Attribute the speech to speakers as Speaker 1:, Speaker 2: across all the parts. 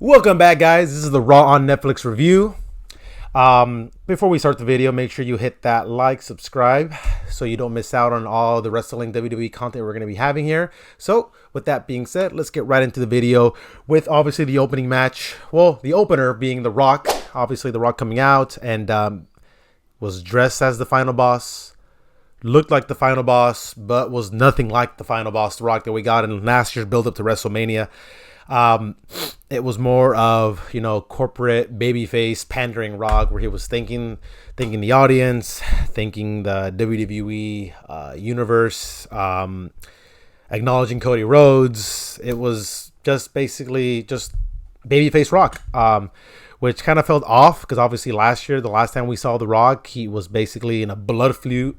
Speaker 1: Welcome back, guys. This is the Raw on Netflix review. Before we start the video, make sure you hit that like, subscribe, so you don't miss out on all the wrestling WWE content we're going to be having here. So, with that being said, let's get right into the video with obviously the opening match. Well, the opener being The Rock. Obviously, The Rock coming out and was dressed as the final boss. Looked like the final boss, but was nothing like the final boss, The Rock, that we got in last year's build-up to WrestleMania. It was more of, corporate babyface pandering Rock, where he was thinking the audience, thinking the WWE universe, acknowledging Cody Rhodes. It was just basically just babyface Rock, which kind of felt off because obviously last year, the last time we saw The Rock, he was basically in a blood feud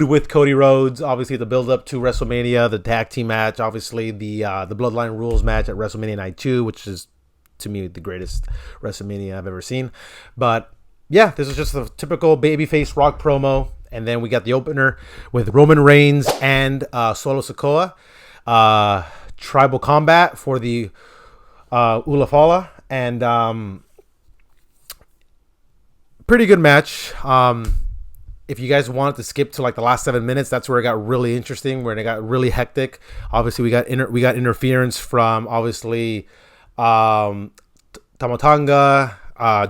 Speaker 1: with Cody Rhodes. Obviously, the build up to WrestleMania, the tag team match, obviously the Bloodline Rules match at WrestleMania Night 2, which is to me the greatest WrestleMania I've ever seen. But yeah, this is just a typical babyface Rock promo, and then we got the opener with Roman Reigns and Solo Sikoa, tribal combat for the Ulafala, and pretty good match. If you guys wanted to skip to like the last 7 minutes, that's where it got really interesting, where it got really hectic. Obviously, we got interference from obviously Tamatanga,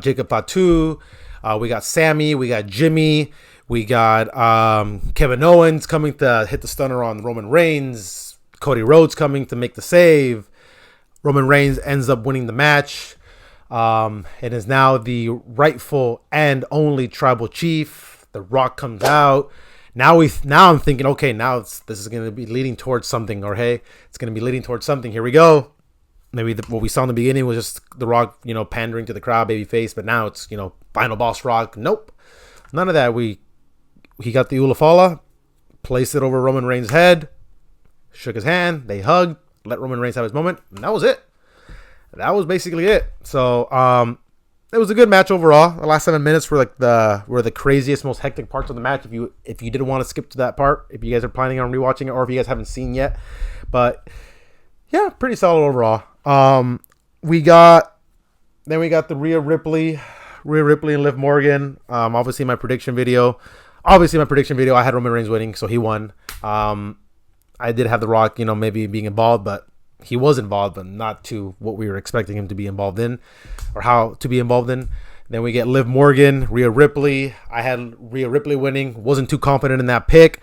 Speaker 1: Jacob Fatu. We got Sammy, we got Jimmy, we got Kevin Owens coming to hit the stunner on Roman Reigns. Cody Rhodes coming to make the save. Roman Reigns ends up winning the match. It is now the rightful and only tribal chief. The Rock comes out. Now I'm thinking, okay, now this is going to be leading towards something, or hey, it's going to be leading towards something. Here we go. Maybe what we saw in the beginning was just The Rock, pandering to the crowd, babyface, but now it's, final boss Rock. Nope, none of that. He got the Ulafala, placed it over Roman Reigns' head, shook his hand, they hugged, let Roman Reigns have his moment, and that was it. That was basically it. So, it was a good match overall. The last 7 minutes were the craziest, most hectic parts of the match. If you didn't want to skip to that part, if you guys are planning on rewatching it, or if you guys haven't seen yet, but yeah, pretty solid overall. We got the Rhea Ripley and Liv Morgan. Obviously my prediction video, I had Roman Reigns winning, so he won. I did have The Rock, maybe being involved, but he was involved, but not to what we were expecting him to be involved in, or how to be involved in. Then we get Liv Morgan, Rhea Ripley. I had Rhea Ripley winning. Wasn't too confident in that pick.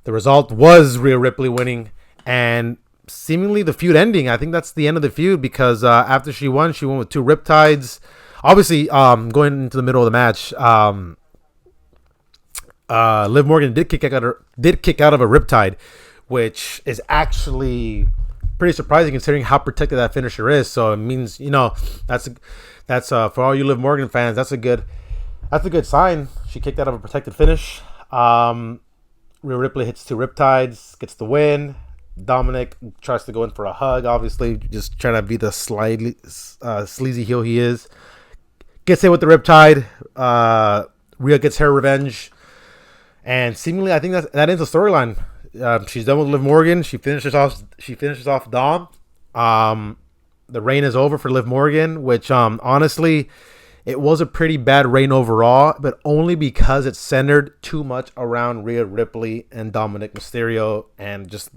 Speaker 1: The result was Rhea Ripley winning, and seemingly the feud ending. I think that's the end of the feud, because after she won with two riptides. Obviously, going into the middle of the match, Liv Morgan did kick out of a riptide, which is actually pretty surprising considering how protected that finisher is. So it means, that's for all you Liv Morgan fans, that's a good sign. She kicked out of a protected finish. Rhea Ripley hits two riptides, gets the win. Dominic tries to go in for a hug, obviously just trying to be the slightly sleazy heel he is. Gets hit with the riptide. Rhea gets her revenge, and seemingly I think that ends the storyline. She's done with Liv Morgan. She finishes off Dom. The reign is over for Liv Morgan, which honestly, it was a pretty bad reign overall, but only because it centered too much around Rhea Ripley and Dominic Mysterio, and just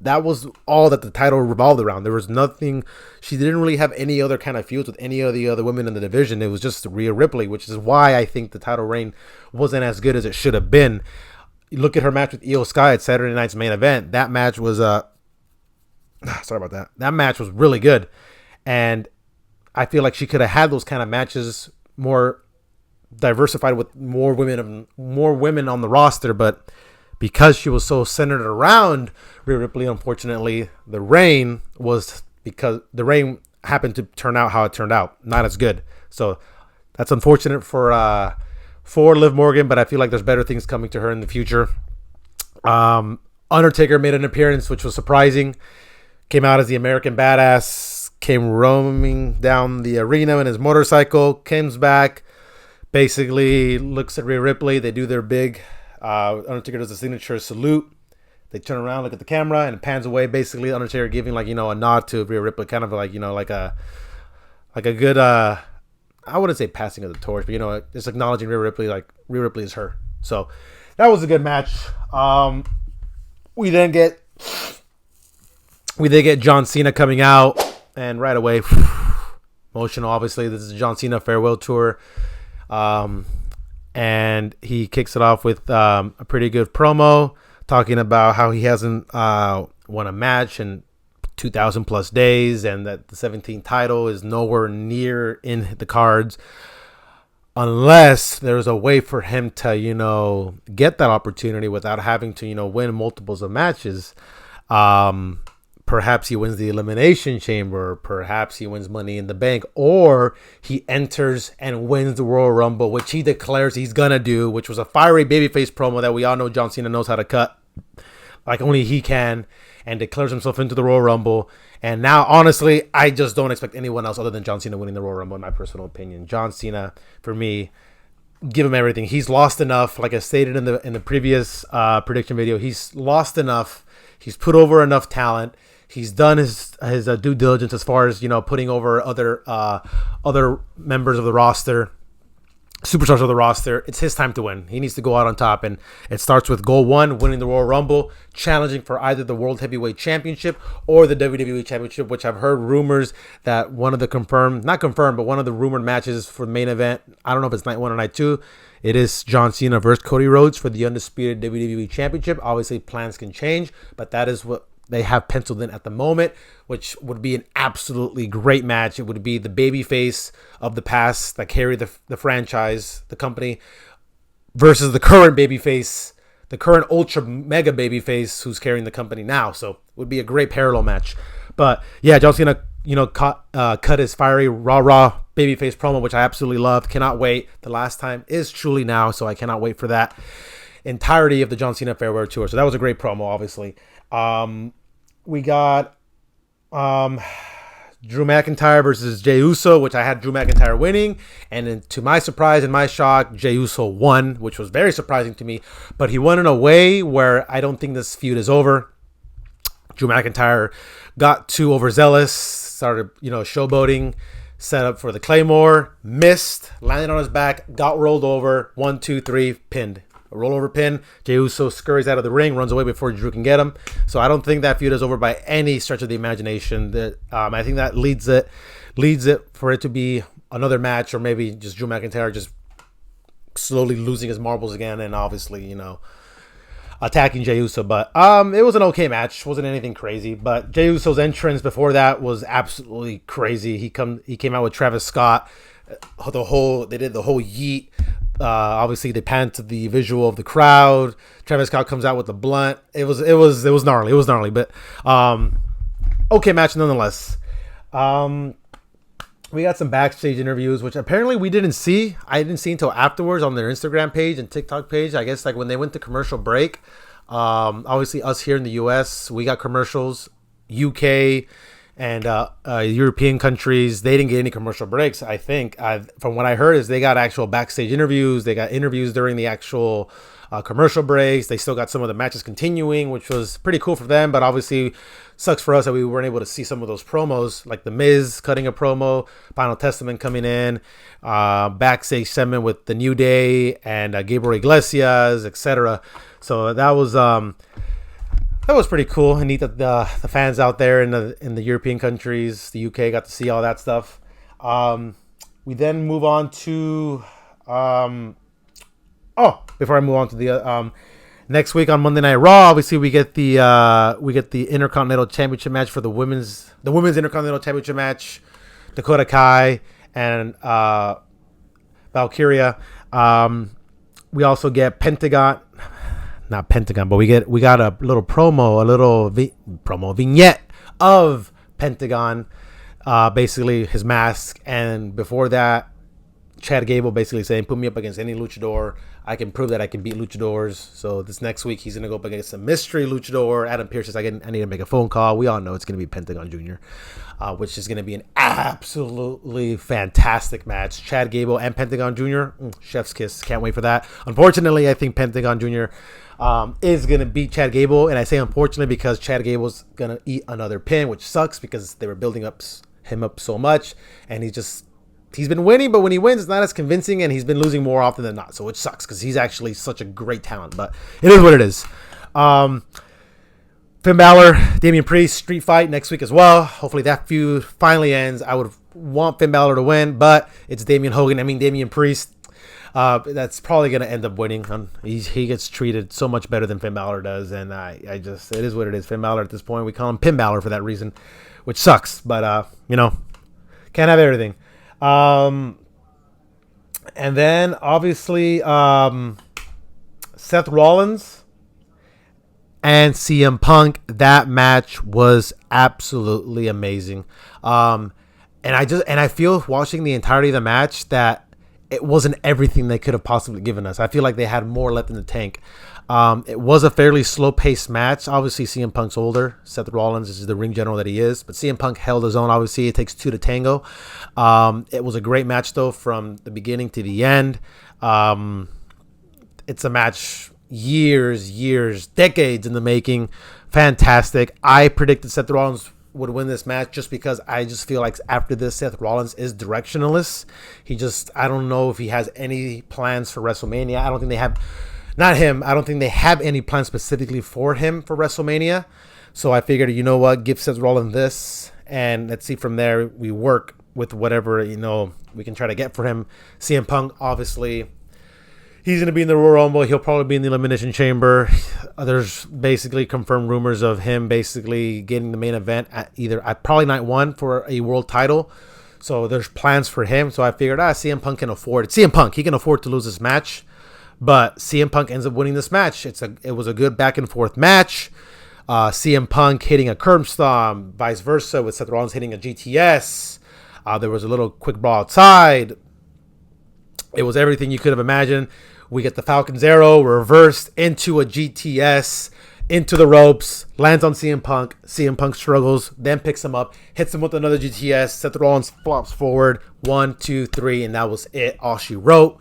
Speaker 1: that was all that the title revolved around. There was nothing. She didn't really have any other kind of feuds with any of the other women in the division. It was just Rhea Ripley, which is why I think the title reign wasn't as good as it should have been. You look at her match with Io Sky at Saturday night's main event. That match was sorry about that. That match was really good, and I feel like she could have had those kind of matches more diversified with more women on the roster. But because she was so centered around Rhea Ripley, unfortunately, the reign happened to turn out how it turned out, not as good. So that's unfortunate for Liv Morgan, but I feel like there's better things coming to her in the future. Undertaker made an appearance, which was surprising. Came out as the American Badass, came roaming down the arena in his motorcycle, comes back, basically looks at Rhea Ripley. They do their big, Undertaker does a signature salute, They turn around, look at the camera, and it pans away. Basically, Undertaker giving like, a nod to Rhea Ripley, kind of like, like a good I wouldn't say passing of the torch, but just acknowledging Rhea Ripley, like Rhea Ripley is her. So that was a good match. We did get John Cena coming out, and right away, emotional. Obviously, this is John Cena farewell tour, and he kicks it off with a pretty good promo, talking about how he hasn't won a match in 2,000 plus days, and that the 17th title is nowhere near in the cards unless there's a way for him to, get that opportunity without having to, win multiples of matches. Perhaps he wins the Elimination Chamber, perhaps he wins Money in the Bank, or he enters and wins the Royal Rumble, which he declares he's gonna do, which was a fiery babyface promo that we all know John Cena knows how to cut like only he can, and declares himself into the Royal Rumble. And now, honestly, I just don't expect anyone else other than John Cena winning the Royal Rumble, in my personal opinion. John Cena, for me, give him everything. He's lost enough. Like I stated in the previous prediction video, he's lost enough. He's put over enough talent. He's done his due diligence as far as, putting over other members of the roster, superstars of the roster. It's his time to win. He needs to go out on top, and it starts with goal one, winning the Royal Rumble, challenging for either the World Heavyweight Championship or the WWE Championship, which I've heard rumors that one of the one of the rumored matches for the main event, I don't know if it's night one or night two, it is John Cena versus Cody Rhodes for the undisputed WWE Championship. Obviously, plans can change, but that is what they have penciled in at the moment, which would be an absolutely great match. It would be the babyface of the past that carried the franchise, the company, versus the current babyface, the current ultra mega babyface who's carrying the company now. So it would be a great parallel match. But yeah, John Cena, cut his fiery raw babyface promo, which I absolutely loved. Cannot wait. The last time is truly now, so I cannot wait for that entirety of the John Cena farewell tour. So that was a great promo, obviously. We got Drew McIntyre versus Jey Uso, which I had Drew McIntyre winning, and then to my surprise and my shock, Jey Uso won, which was very surprising to me. But he won in a way where I don't think this feud is over. Drew McIntyre got too overzealous, started showboating, set up for the Claymore, missed, landed on his back, got rolled over, 1, 2, 3, pinned. A rollover pin. Jey Uso scurries out of the ring, runs away before Drew can get him. So I don't think that feud is over by any stretch of the imagination. I think that leads it for it to be another match, or maybe just Drew McIntyre just slowly losing his marbles again, and obviously attacking Jey Uso. But it was an okay match. Wasn't anything crazy. But Jey Uso's entrance before that was absolutely crazy. He came out with Travis Scott. They did the whole yeet. Obviously they panned to the visual of the crowd. Travis Scott comes out with the blunt. It was gnarly. It was gnarly, but okay match nonetheless. We got some backstage interviews, which apparently we didn't see. I didn't see until afterwards on their Instagram page and TikTok page. I guess like when they went to commercial break. Obviously us here in the US, we got commercials. UK and European countries, they didn't get any commercial breaks. I think from what I heard is they got actual backstage interviews. They got interviews during the actual commercial breaks. They still got some of the matches continuing, which was pretty cool for them. But obviously sucks for us that we weren't able to see some of those promos, like The Miz cutting a promo, Final Testament coming in, backstage segment with The New Day and Gabriel Iglesias, etc. So that was pretty cool and neat that the fans out there in the European countries, the UK, got to see all that stuff. We then move on to before I move on to the next week on Monday Night Raw, obviously we get the Intercontinental Championship match for the women's Intercontinental Championship match, Dakota Kai and Valkyria. We also get not Pentagon, but we got a little vignette of Pentagon, basically his mask, and before that, Chad Gable basically saying, "Put me up against any luchador, I can prove that I can beat luchadors. So this next week he's gonna go up against a mystery luchador. Adam Pearce says I need to make a phone call. We all know it's gonna be Pentagon Jr., which is gonna be an absolutely fantastic match. Chad Gable and Pentagon Jr. Chef's kiss. Can't wait for that. Unfortunately, I think Pentagon Jr. Is gonna beat Chad Gable, and I say unfortunately because Chad Gable's gonna eat another pin, which sucks because they were building him up so much, and he's been winning, but when he wins, it's not as convincing, and he's been losing more often than not. So it sucks because he's actually such a great talent, but it is what it is. Finn Balor, Damian Priest, street fight next week as well. Hopefully that feud finally ends. I would want Finn Balor to win, but it's Damian Priest. That's probably going to end up winning. He gets treated so much better than Finn Balor does, and it is what it is. Finn Balor at this point, we call him Pin Balor for that reason, which sucks, but can't have everything. And then obviously Seth Rollins and CM Punk. That match was absolutely amazing. And I feel watching the entirety of the match that it wasn't everything they could have possibly given us. I feel like they had more left in the tank. It was a fairly slow-paced match. Obviously, CM Punk's older. Seth Rollins is the ring general that he is. But CM Punk held his own. Obviously, it takes two to tango. It was a great match, though, from the beginning to the end. It's a match years, decades in the making. Fantastic. I predicted Seth Rollins would win this match just because I just feel like after this, Seth Rollins is directionless. I don't know if he has any plans for WrestleMania. I don't think they have... Not him. I don't think they have any plans specifically for him for WrestleMania. So I figured, you know what, give Seth Rollins this, and let's see from there. We work with whatever, we can try to get for him. CM Punk, obviously, he's going to be in the Royal Rumble. He'll probably be in the Elimination Chamber. There's basically confirmed rumors of him basically getting the main event at probably night one for a world title. So there's plans for him. So I figured, CM Punk can afford it. CM Punk, he can afford to lose this match. But CM Punk ends up winning this match. It was a good back and forth match. CM Punk hitting a curb stomp, vice versa with Seth Rollins hitting a GTS. There was a little quick brawl outside. It was everything you could have imagined. We get the Falcon's Arrow reversed into a GTS, into the ropes, lands on CM Punk. CM Punk struggles, then picks him up, hits him with another GTS. Seth Rollins flops forward. 1, 2, 3, and that was it. All she wrote.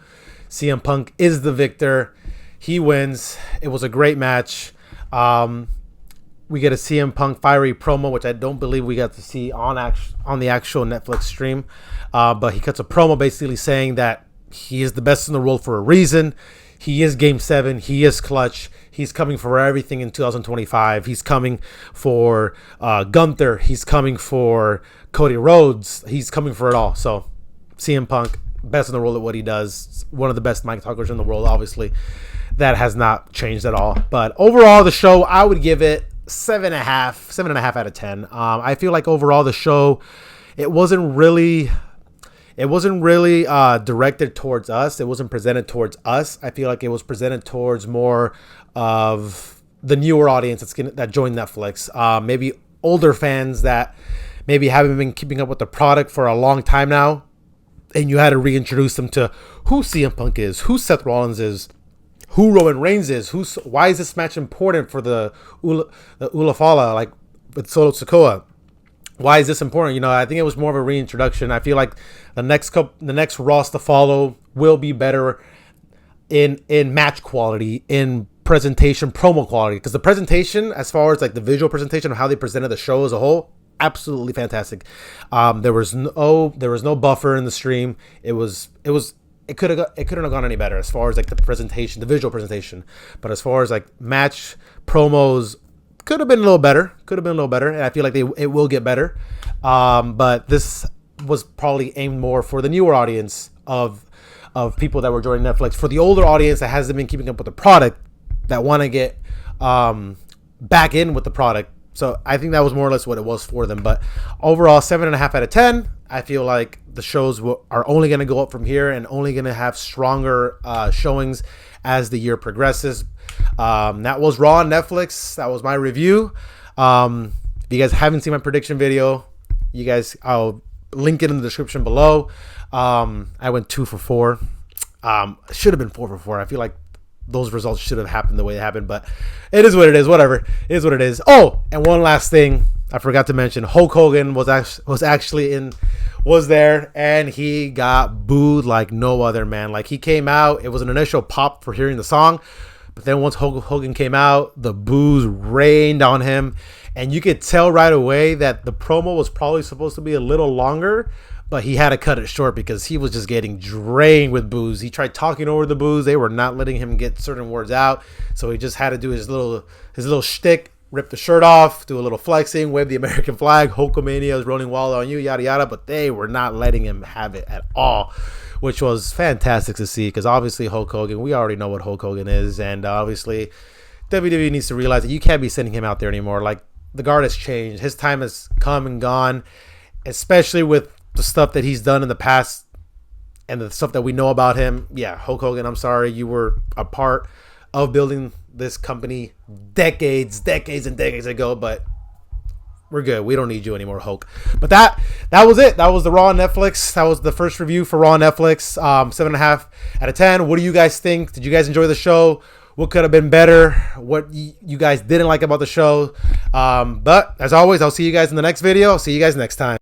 Speaker 1: CM Punk is the victor. He wins. It was a great match. We get a CM Punk fiery promo, which I don't believe we got to see on the actual Netflix stream. But he cuts a promo basically saying that he is the best in the world for a reason. He is Game 7. He is clutch. He's coming for everything in 2025. He's coming for Gunther. He's coming for Cody Rhodes. He's coming for it all. So CM Punk, best in the world at what he does. One of the best mic talkers in the world, obviously. That has not changed at all. But overall, the show, I would give it 7.5 out of 10. I feel like overall the show, it wasn't really directed towards us. It wasn't presented towards us. I feel like it was presented towards more of the newer audience that joined Netflix. Maybe older fans that maybe haven't been keeping up with the product for a long time now. And you had to reintroduce them to who CM Punk is, who Seth Rollins is, who Roman Reigns is, why is this match important for the Ulafala, like with Solo Sikoa? Why is this important? I think it was more of a reintroduction. I feel like the next Ross to follow will be better in match quality, in presentation, promo quality. Because the presentation, as far as like the visual presentation of how they presented the show as a whole, absolutely fantastic. There was no buffer in the stream. It couldn't have gone any better as far as like the presentation, the visual presentation. But as far as like match promos, could have been a little better. And I feel like it will get better. But this was probably aimed more for the newer audience of people that were joining Netflix. For the older audience that hasn't been keeping up with the product, that want to get back in with the product. So I think that was more or less what it was for them. But overall, 7.5 out of 10. I feel like the shows are only going to go up from here and only going to have stronger showings as the year progresses. That was Raw on Netflix. That was my review. If you guys haven't seen my prediction video, I'll link it in the description below. I went 2 for 4. Should have been 4-for-4. I feel like those results should have happened the way it happened, but it is what it is. Whatever, it is what it is. Oh, and one last thing I forgot to mention: Hulk Hogan was there, and he got booed like no other, man. Like, he came out, it was an initial pop for hearing the song, but then once Hulk Hogan came out, the boos rained on him, and you could tell right away that the promo was probably supposed to be a little longer, but he had to cut it short because he was just getting drained with boos. He tried talking over the boos. They were not letting him get certain words out. So he just had to do his little shtick, rip the shirt off, do a little flexing, wave the American flag, Hulkamania is rolling wild on you, yada, yada. But they were not letting him have it at all, which was fantastic to see because obviously Hulk Hogan, we already know what Hulk Hogan is. And obviously WWE needs to realize that you can't be sending him out there anymore. Like, the guard has changed. His time has come and gone, especially with the stuff that he's done in the past and the stuff that we know about him. Yeah, Hulk Hogan, I'm sorry, you were a part of building this company decades and decades ago, but we're good. We don't need you anymore, Hulk. But that was it. That was the Raw on Netflix. That was the first review for Raw on Netflix. 7.5 out of 10. What do you guys think? Did you guys enjoy the show? What could have been better? What you guys didn't like about the show? But as always, I'll see you guys in the next video. I'll see you guys next time.